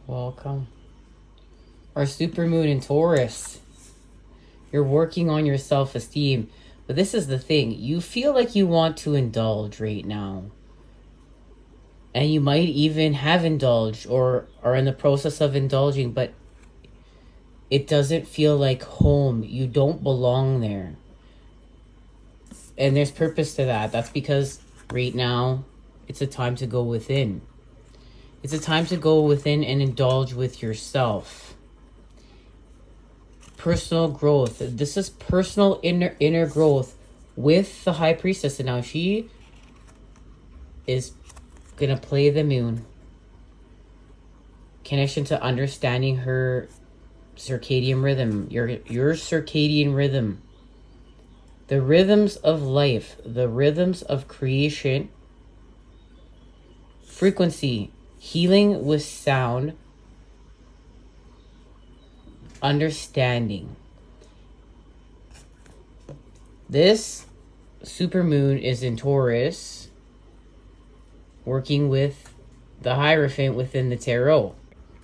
Welcome. Our supermoon in Taurus. You're working on your self-esteem. But this is the thing. You feel like you want to indulge right now. And you might even have indulged or are in the process of indulging. But it doesn't feel like home. You don't belong there. And there's purpose to that. That's because right now it's a time to go within. It's a time to go within and indulge with yourself. Personal growth. This is personal inner growth with the High Priestess. And now she is going to play the moon. Connection to understanding her circadian rhythm. Your circadian rhythm. The rhythms of life. The rhythms of creation. Frequency. Healing with sound. Understanding. This supermoon is in Taurus, working with the Hierophant within the tarot.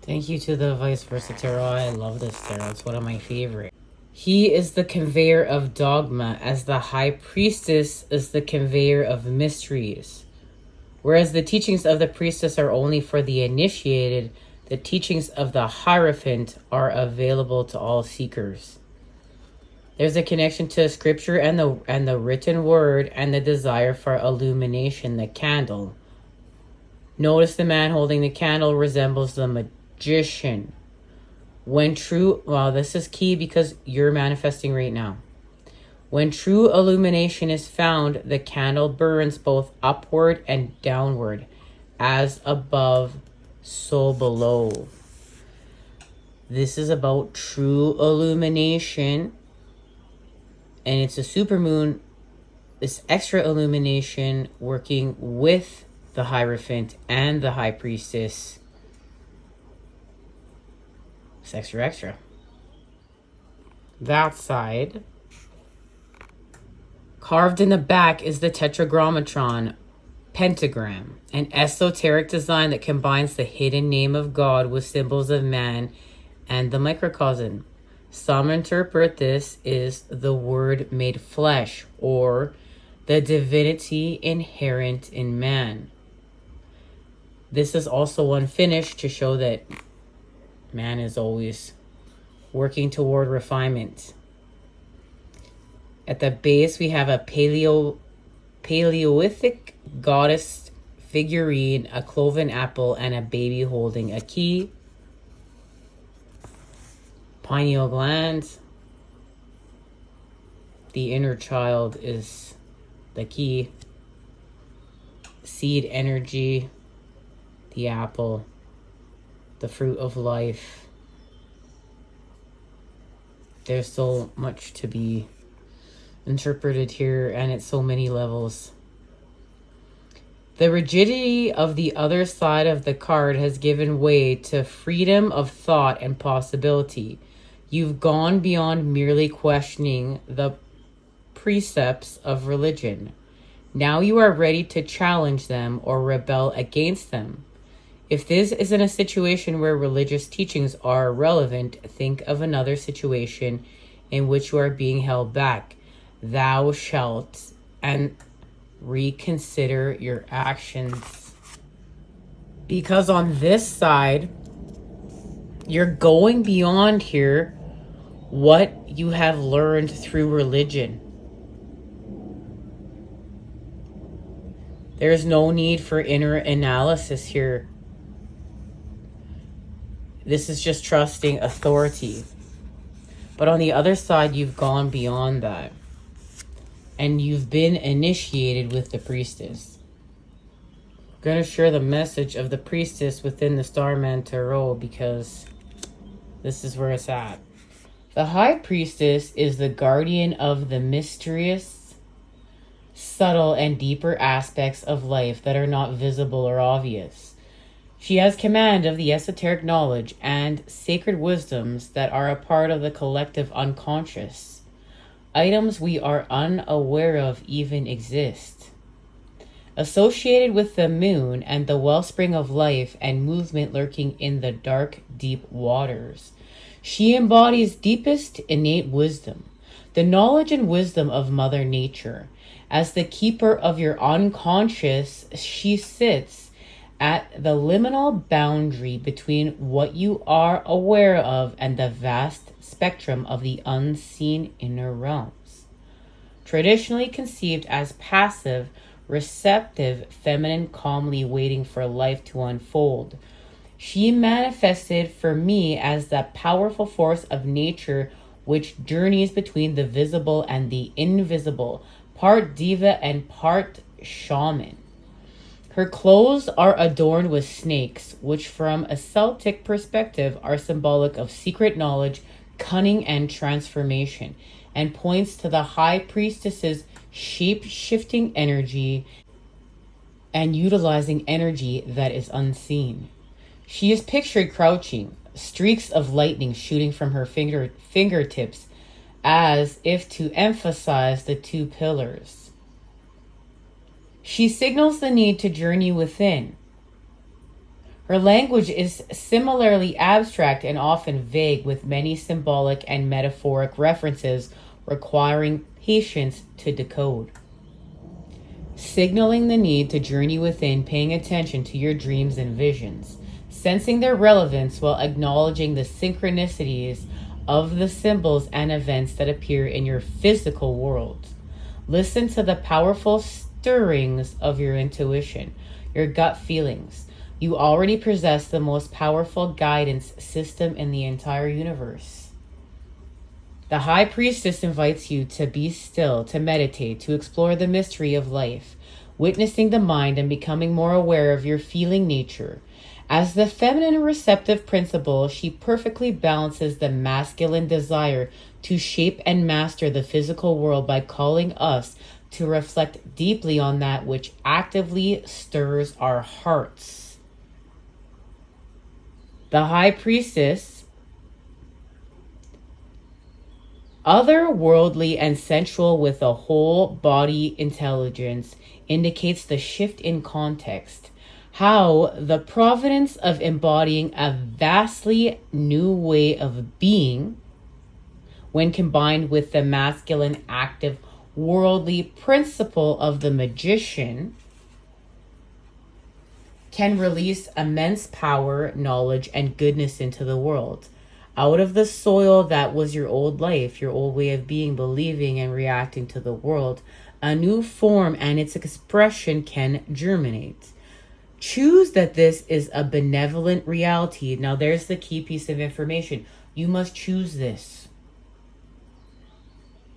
Thank you to the Vice Versa Tarot. I love this tarot. It's one of my favorite. He is the conveyor of dogma, as the High Priestess is the conveyor of mysteries. Whereas the teachings of the Priestess are only for the initiated, the teachings of the Hierophant are available to all seekers. There's a connection to scripture and the written word and the desire for illumination, the candle. Notice the man holding the candle resembles the magician. When true, well, this is key because you're manifesting right now. When true illumination is found, the candle burns both upward and downward, as above, so below. This is about true illumination, and it's a supermoon, this extra illumination working with the Hierophant and the High Priestess. It's extra. That side. Carved in the back is the Tetragrammaton pentagram, an esoteric design that combines the hidden name of God with symbols of man and the microcosm. Some interpret this as the Word made flesh, or the divinity inherent in man. This is also unfinished to show that man is always working toward refinement. At the base, we have a Paleolithic goddess figurine, a cloven apple, and a baby holding a key. Pineal glands. The inner child is the key. Seed energy. The apple. The fruit of life. There's so much to be interpreted here, and at so many levels. The rigidity of the other side of the card has given way to freedom of thought and possibility. You've gone beyond merely questioning the precepts of religion. Now you are ready to challenge them or rebel against them. If this isn't a situation where religious teachings are relevant, think of another situation in which you are being held back. Thou shalt, and reconsider your actions. Because on this side, you're going beyond here what you have learned through religion. There's no need for inner analysis here. This is just trusting authority. But on the other side, you've gone beyond that. And you've been initiated with the Priestess. I'm going to share the message of the Priestess within the Starman Tarot because this is where it's at. The High Priestess is the guardian of the mysterious, subtle, and deeper aspects of life that are not visible or obvious. She has command of the esoteric knowledge and sacred wisdoms that are a part of the collective unconscious. Items we are unaware of even exist. Associated with the moon and the wellspring of life and movement lurking in the dark, deep waters, she embodies deepest innate wisdom, the knowledge and wisdom of Mother Nature. As the keeper of your unconscious, she sits at the liminal boundary between what you are aware of and the vast spectrum of the unseen inner realms. Traditionally conceived as passive, receptive, feminine, calmly waiting for life to unfold, she manifested for me as the powerful force of nature which journeys between the visible and the invisible, part diva and part shaman. Her clothes are adorned with snakes, which from a Celtic perspective are symbolic of secret knowledge, cunning, and transformation, and points to the high priestess's shape-shifting energy and utilizing energy that is unseen. She is pictured crouching, streaks of lightning shooting from her fingertips as if to emphasize the two pillars. She signals the need to journey within. Her language is similarly abstract and often vague, with many symbolic and metaphoric references requiring patience to decode. Signaling the need to journey within, paying attention to your dreams and visions, sensing their relevance while acknowledging the synchronicities of the symbols and events that appear in your physical world. Listen to the powerful stirrings of your intuition, your gut feelings. You already possess the most powerful guidance system in the entire universe. The High Priestess invites you to be still, to meditate, to explore the mystery of life, witnessing the mind and becoming more aware of your feeling nature. As the feminine receptive principle, she perfectly balances the masculine desire to shape and master the physical world by calling us to reflect deeply on that which actively stirs our hearts. The High Priestess, otherworldly and sensual with a whole body intelligence, indicates the shift in context. How the providence of embodying a vastly new way of being, when combined with the masculine active worldly principle of the magician, can release immense power, knowledge, and goodness into the world. Out of the soil that was your old life, your old way of being, believing, and reacting to the world, a new form and its expression can germinate. Choose that this is a benevolent reality. Now there's the key piece of information. You must choose this.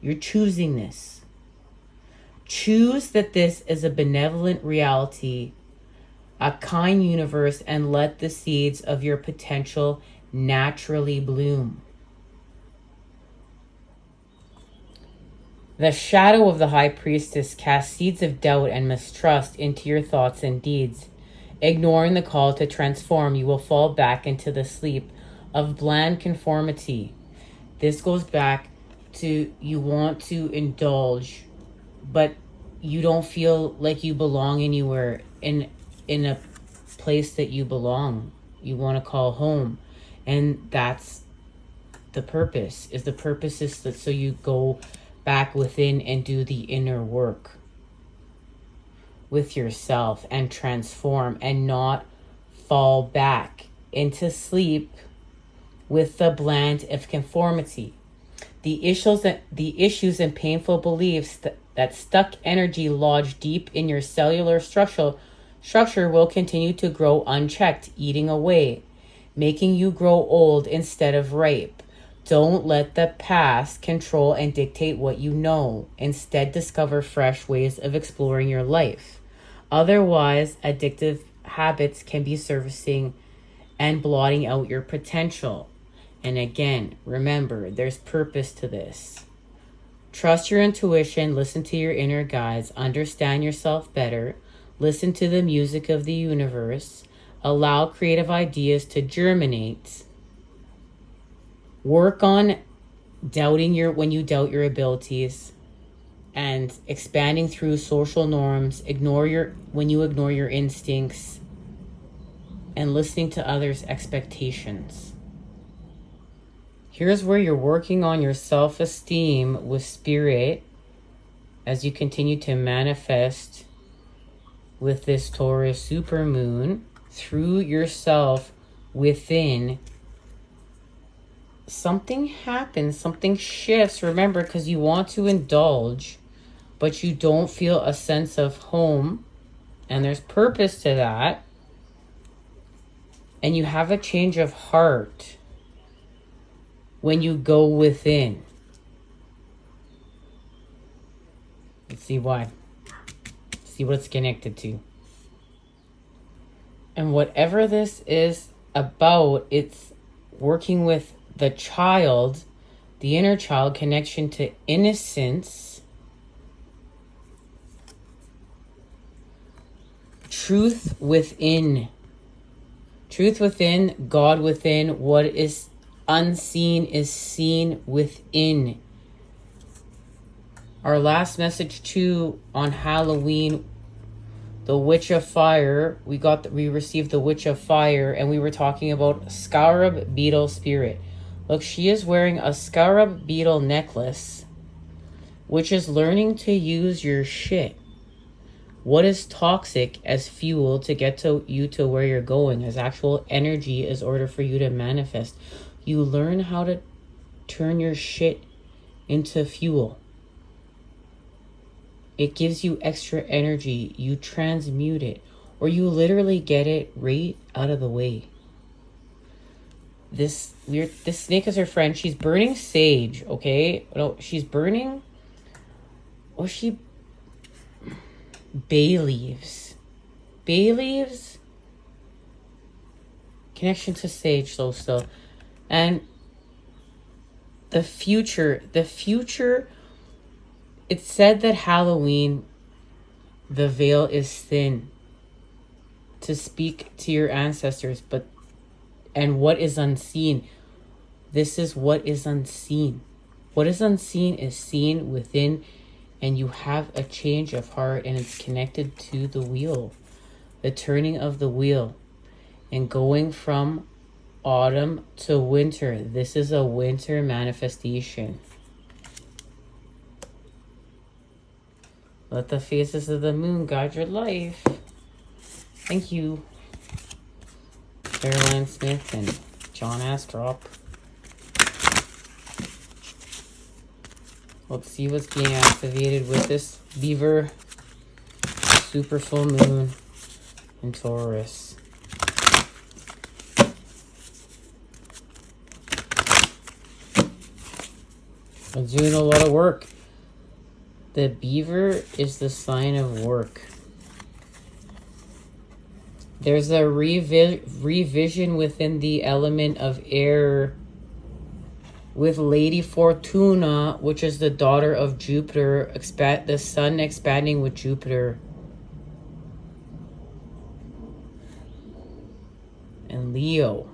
You're choosing this. Choose that this is a benevolent reality, a kind universe, and let the seeds of your potential naturally bloom. The shadow of the High Priestess casts seeds of doubt and mistrust into your thoughts and deeds. Ignoring the call to transform, you will fall back into the sleep of bland conformity. This goes back to you want to indulge, but you don't feel like you belong anywhere in a place that you belong. You want to call home. And that's the purpose. The purpose is that so you go back within and do the inner work with yourself and transform and not fall back into sleep with the bland of conformity. The issues and painful beliefs that stuck energy lodged deep in your cellular structure will continue to grow unchecked, eating away, making you grow old instead of ripe. Don't let the past control and dictate what you know. Instead, discover fresh ways of exploring your life. Otherwise, addictive habits can be surfacing and blotting out your potential. And again, remember, there's purpose to this. Trust your intuition, listen to your inner guides, understand yourself better, listen to the music of the universe, Allow creative ideas to germinate. Work on when you doubt your abilities, and expanding through social norms. When you ignore your instincts, and listening to others' expectations. Here's where you're working on your self-esteem with spirit as you continue to manifest with this Taurus supermoon through yourself within. Something happens, something shifts. Remember, because you want to indulge, but you don't feel a sense of home, and there's purpose to that. And you have a change of heart when you go within. Let's see why. See what it's connected to. And whatever this is about, it's working with the child, the inner child, connection to innocence, truth within. Truth within, God within. What is unseen is seen within. Our last message too on Halloween, the Witch of Fire. We received the Witch of Fire, and we were talking about scarab beetle spirit. Look, she is wearing a scarab beetle necklace, which is learning to use your shit. What is toxic as fuel to get you to where you're going, as actual energy is order for you to manifest. You learn how to turn your shit into fuel. It gives you extra energy. You transmute it, or you literally get it right out of the way. This snake is her friend. She's burning sage, okay? No, she's burning... Bay leaves. Bay leaves? Connection to sage, though, still. And the future... It's said that Halloween, the veil is thin to speak to your ancestors, and what is unseen. This is what is unseen. What is unseen is seen within, and you have a change of heart, and it's connected to the wheel, the turning of the wheel, and going from autumn to winter. This is a winter manifestation. Let the phases of the moon guide your life. Thank you, Caroline Smith and John Astrop. Let's see what's being activated with this Beaver super full moon in Taurus. I'm doing a lot of work. The Beaver is the sign of work. There's a revision within the element of air with Lady Fortuna, which is the daughter of Jupiter, the sun expanding with Jupiter. And Leo.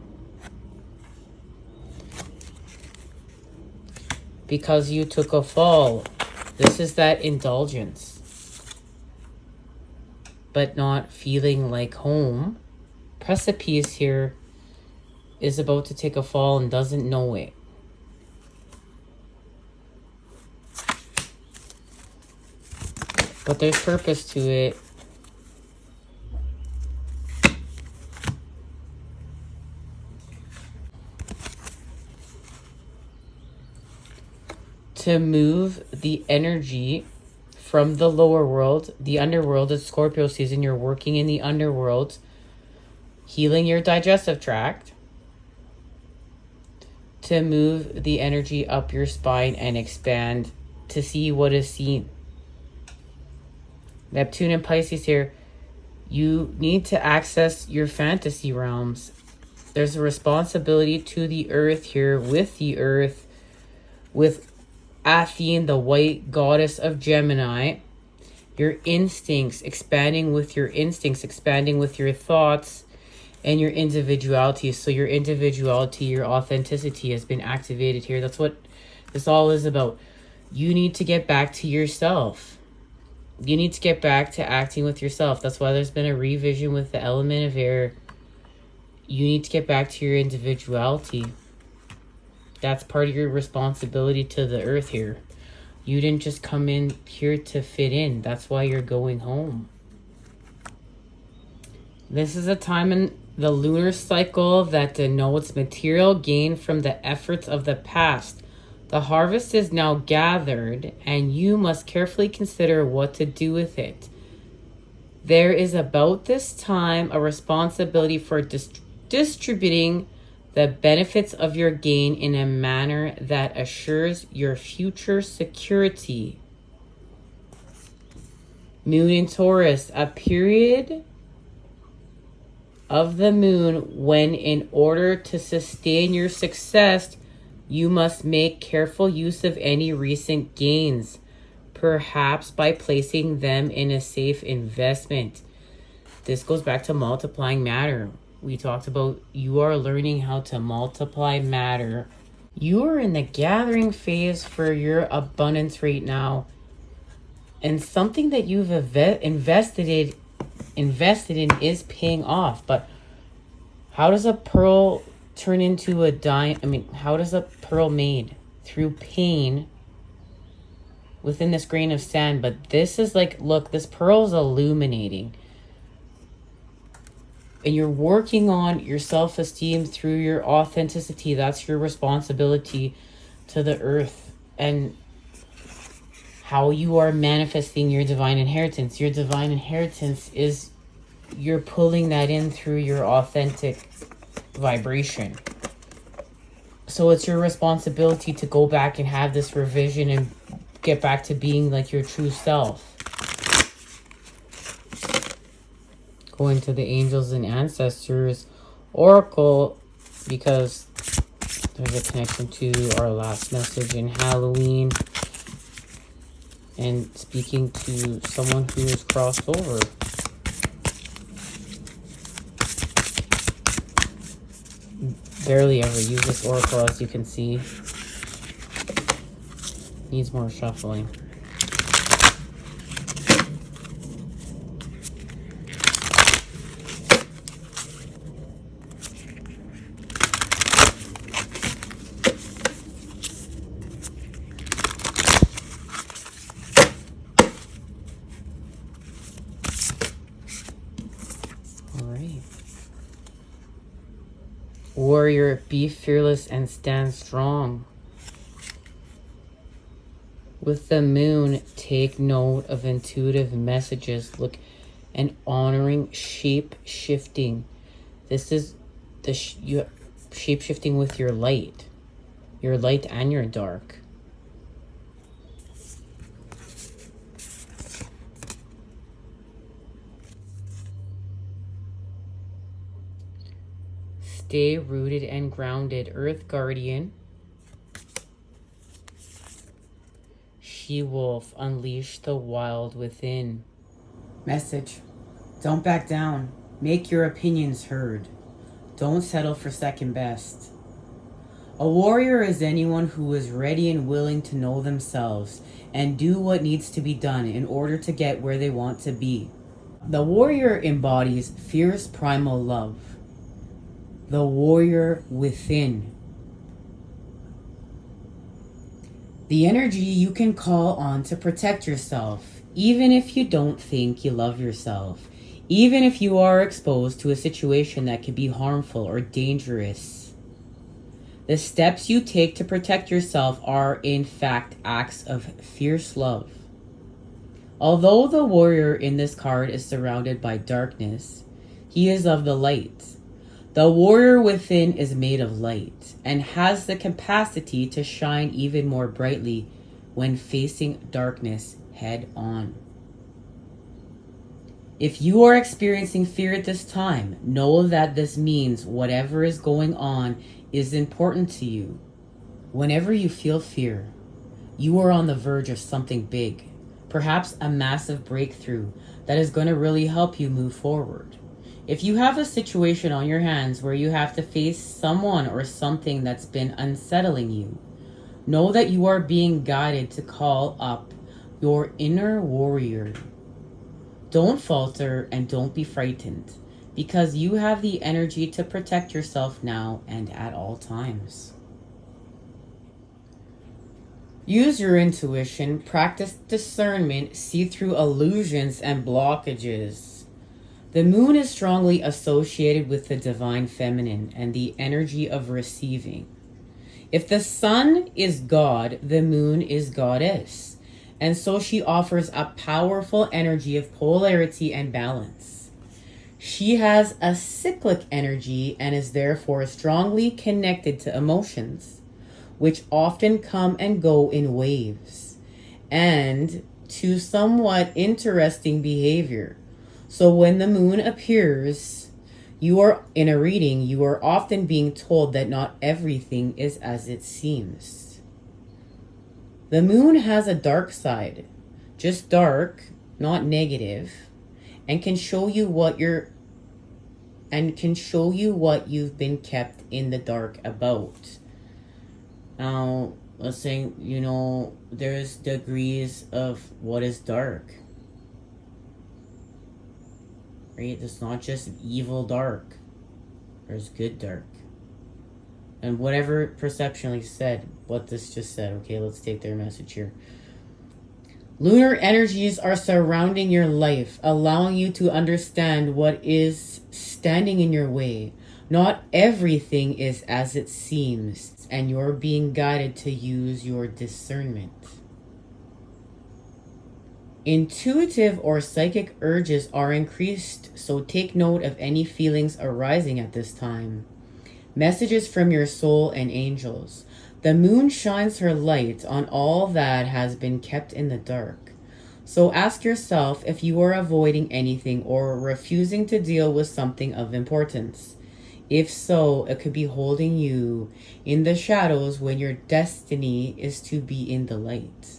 Because you took a fall. This is that indulgence, but not feeling like home. Precipice here is about to take a fall and doesn't know it. But there's purpose to it. To move the energy from the lower world, the underworld. It's Scorpio season. You're working in the underworld, healing your digestive tract, to move the energy up your spine and expand to see what is seen. Neptune and Pisces here. You need to access your fantasy realms. There's a responsibility to the earth here, with the earth, with Athene, the white goddess of Gemini. Your instincts, expanding with your instincts, expanding with your thoughts, and your individuality. So your individuality, your authenticity has been activated here. That's what this all is about. You need to get back to yourself. You need to get back to acting with yourself. That's why there's been a revision with the element of air. You need to get back to your individuality. That's part of your responsibility to the earth here. You didn't just come in here to fit in. That's why you're going home. This is a time in the lunar cycle that denotes material gain from the efforts of the past. The harvest is now gathered, and you must carefully consider what to do with it. There is about this time a responsibility for distributing the benefits of your gain in a manner that assures your future security. Moon in Taurus, a period of the moon when, in order to sustain your success, you must make careful use of any recent gains, perhaps by placing them in a safe investment. This goes back to multiplying matter. We talked about you are learning how to multiply matter. You are in the gathering phase for your abundance right now. And something that you've invested in is paying off. But how does a pearl turn into a diamond? I mean, how does a pearl made? Through pain within this grain of sand. But this is like, look, this pearl is illuminating. And you're working on your self-esteem through your authenticity. That's your responsibility to the earth. And how you are manifesting your divine inheritance. Your divine inheritance is you're pulling that in through your authentic vibration. So it's your responsibility to go back and have this revision and get back to being like your true self. Going to the angels and ancestors oracle, because there's a connection to our last message in Halloween and speaking to someone who is crossed over. Barely ever use this oracle, as you can see. Needs more shuffling. Warrior, be fearless and stand strong. With the moon, take note of intuitive messages. Look, and honoring shape shifting. This is the shape shifting with your light and your dark. Stay rooted and grounded. Earth Guardian. She-wolf, unleash the wild within. Message. Don't back down. Make your opinions heard. Don't settle for second best. A warrior is anyone who is ready and willing to know themselves and do what needs to be done in order to get where they want to be. The warrior embodies fierce primal love. The warrior within. The energy you can call on to protect yourself, even if you don't think you love yourself, even if you are exposed to a situation that can be harmful or dangerous. The steps you take to protect yourself are, in fact, acts of fierce love. Although the warrior in this card is surrounded by darkness, he is of the light. The warrior within is made of light and has the capacity to shine even more brightly when facing darkness head on. If you are experiencing fear at this time, know that this means whatever is going on is important to you. Whenever you feel fear, you are on the verge of something big, perhaps a massive breakthrough that is going to really help you move forward. If you have a situation on your hands where you have to face someone or something that's been unsettling you, know that you are being guided to call up your inner warrior. Don't falter and don't be frightened, because you have the energy to protect yourself now and at all times. Use your intuition, practice discernment, see through illusions and blockages. The moon is strongly associated with the divine feminine and the energy of receiving. If the sun is God, the moon is goddess. And so she offers a powerful energy of polarity and balance. She has a cyclic energy and is therefore strongly connected to emotions, which often come and go in waves, and to somewhat interesting behavior. So when the moon appears, you are in a reading, you are often being told that not everything is as it seems. The moon has a dark side, just dark, not negative, and can show you what you've been kept in the dark about. Now, let's say, there's degrees of what is dark. Right? It's not just evil dark. There's good dark. And whatever perceptionally said, what this just said. Okay, let's take their message here. Lunar energies are surrounding your life, allowing you to understand what is standing in your way. Not everything is as it seems, and you're being guided to use your discernment. Intuitive or psychic urges are increased, so take note of any feelings arising at this time. Messages from your soul and angels. The moon shines her light on all that has been kept in the dark. So ask yourself if you are avoiding anything or refusing to deal with something of importance. If so, it could be holding you in the shadows when your destiny is to be in the light.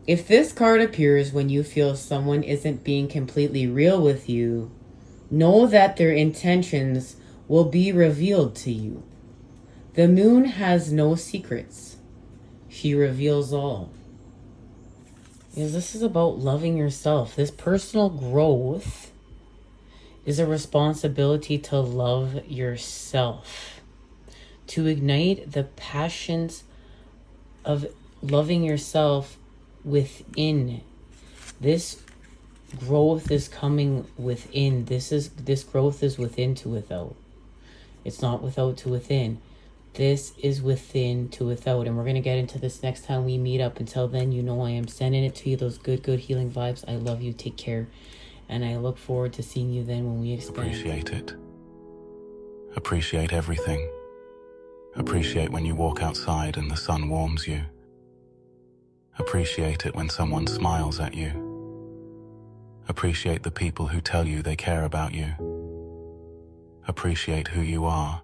If this card appears when you feel someone isn't being completely real with you, know that their intentions will be revealed to you. The moon has no secrets. She reveals all. Because this is about loving yourself. This personal growth is a responsibility to love yourself. To ignite the passions of loving yourself within. This growth is coming within. This growth is within to without. It's not without to within. This is within to without. And we're going to get into this next time we meet up. Until then, I am sending it to you, those good healing vibes. I love you. Take care. And I look forward to seeing you then when we expand. Appreciate it. Appreciate everything. Appreciate when you walk outside and the sun warms you. Appreciate it when someone smiles at you. Appreciate the people who tell you they care about you. Appreciate who you are